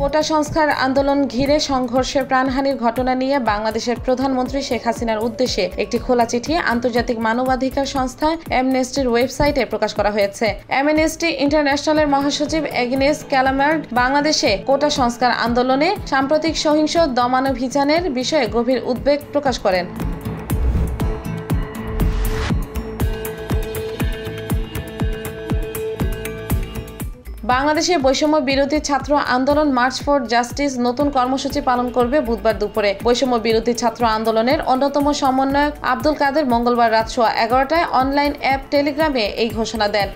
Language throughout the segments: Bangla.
কোটা সংস্কার আন্দোলন ঘিরে সংঘর্ষের প্রাণহানির ঘটনা নিয়ে বাংলাদেশের প্রধানমন্ত্রী শেখ হাসিনার উদ্দেশ্যে একটি খোলা চিঠি আন্তর্জাতিক মানবাধিকার সংস্থা অ্যামনেস্টির ওয়েবসাইটে প্রকাশ করা হয়েছে। অ্যামনেস্টি ইন্টারন্যাশনালের মহাসচিব এগনেস ক্যালামার্ড বাংলাদেশে কোটা সংস্কার আন্দোলনে সাম্প্রতিক সহিংস দমনাভিযানের বিষয়ে গভীর উদ্বেগ প্রকাশ করেন। বাংলাদেশে বৈষম্য বিরোধী ছাত্র আন্দোলন মার্চ ফর জাস্টিস নতুন কর্মসূচি পালন করবে বুধবার দুপুরে। বৈষম্য বিরোধী ছাত্র আন্দোলনের অন্যতম সমন্বয়ক আব্দুল কাদের মঙ্গলবার রাত 11:15টায় অনলাইন অ্যাপ টেলিগ্রামে এই ঘোষণা দেন।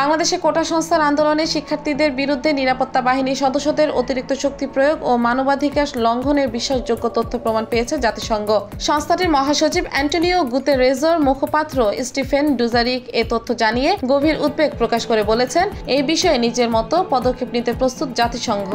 বাংলাদেশে কোটা সংস্কার আন্দোলনে শিক্ষার্থীদের বিরুদ্ধে নিরাপত্তা বাহিনীর সদস্যদের অতিরিক্ত শক্তি প্রয়োগ ও মানবাধিকার লঙ্ঘনের বিশ্বাসযোগ্য তথ্য প্রমাণ পেয়েছে জাতিসংঘ। সংস্থাটির মহাসচিব অ্যান্টোনিও গুতেরেজের মুখপাত্র স্টিফেন ডুজারিক এ তথ্য জানিয়ে গভীর উদ্বেগ প্রকাশ করে বলেছেন, এই বিষয়ে নিজের মতো পদক্ষেপ নিতে প্রস্তুত জাতিসংঘ।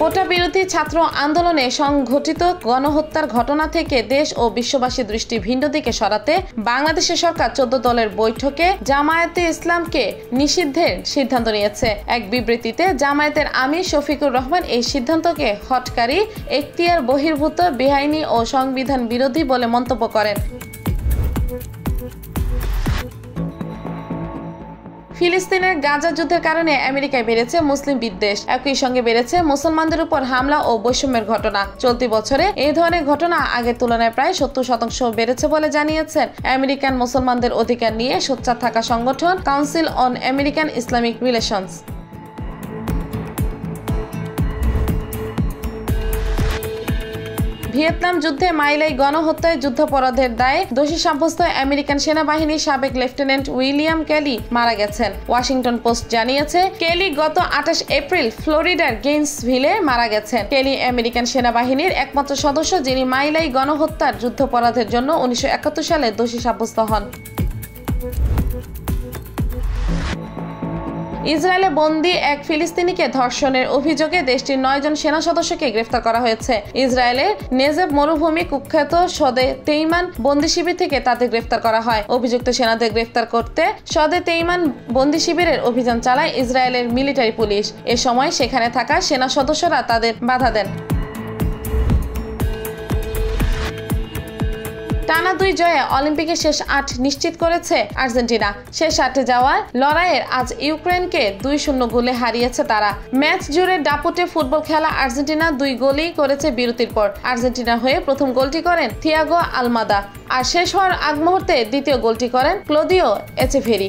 কোটা বিরোধী ছাত্র আন্দোলনে সংঘটিত গণহত্যার ঘটনা থেকে দেশ ও বিশ্ববাসীর দৃষ্টি ভিন্ন দিকে সরাতে বাংলাদেশের সরকার 14 দলের বৈঠকে জামায়াতে ইসলামকে নিষিদ্ধের সিদ্ধান্ত নিয়েছে। এক বিবৃতিতে জামায়াতের আমির শফিকুর রহমান এই সিদ্ধান্তকে হঠকারী, এখতিয়ার বহির্ভূত, বেআইনি ও সংবিধান বিরোধী বলে মন্তব্য করেন। ফিলিস্তিনের গাজা যুদ্ধের কারণে আমেরিকায় বেড়েছে মুসলিম বিদ্বেষ, একই সঙ্গে বেড়েছে মুসলমানদের উপর হামলা ও বৈষম্যের ঘটনা। চলতি বছরে এই ধরনের ঘটনা আগের তুলনায় প্রায় 70% বেড়েছে বলে জানিয়েছেন আমেরিকান মুসলমানদের অধিকার নিয়ে সোচ্চার থাকা সংগঠন council on American Islamic relations. Vietnam যুদ্ধে মাইলাই গণহত্যায় যুদ্ধাপরাধের দায়ে দোষী সাব্যস্ত আমেরিকান সেনাবাহিনীর সাবেক লেফটেন্যান্ট উইলিয়াম কেলি মারা গেছেন। ওয়াশিংটন পোস্ট জানিয়েছে, কেলি গত 28 এপ্রিল ফ্লোরিডার গেইনসভিলে মারা গেছেন। কেলি আমেরিকান সেনাবাহিনীর একমাত্র সদস্য যিনি মাইলাই গণহত্যার যুদ্ধাপরাধের জন্য 1971 সালে দোষী সাব্যস্ত হন। ইসরায়েলে বন্দী এক ফিলিস্তিনিকে ধর্ষণের অভিযোগে দেশটির 9 জন সেনা সদস্যকে গ্রেফতার করা হয়েছে। ইসরায়েলের নেজেব মরুভূমি কুখ্যাত সদে তেইমান বন্দী শিবির থেকে তাদের গ্রেফতার করা হয়। অভিযুক্ত সেনাদের গ্রেফতার করতে সদে তেইমান বন্দী শিবিরের অভিযান চালায় ইসরায়েলের মিলিটারি পুলিশ। এ সময় সেখানে থাকা সেনা সদস্যরা তাদের বাধা দেন। টানা 2 জয়ে অলিম্পিকের শেষ 8 নিশ্চিত করেছে আর্জেন্টিনা। শেষ 8 যাওয়ার লড়াইয়ে আজ ইউক্রেনকে 2-0 গোলে হারিয়েছে তারা। ম্যাচ জুড়ে দাপুটে ফুটবল খেলা আর্জেন্টিনা 2 গোলই করেছে বিরতির পর। আর্জেন্টিনা হয়ে প্রথম গোলটি করেন থিয়াগো আলমাদা, আর শেষ হওয়ার আগ মুহূর্তে দ্বিতীয় গোলটি করেন ক্লদিও এচেভেরি।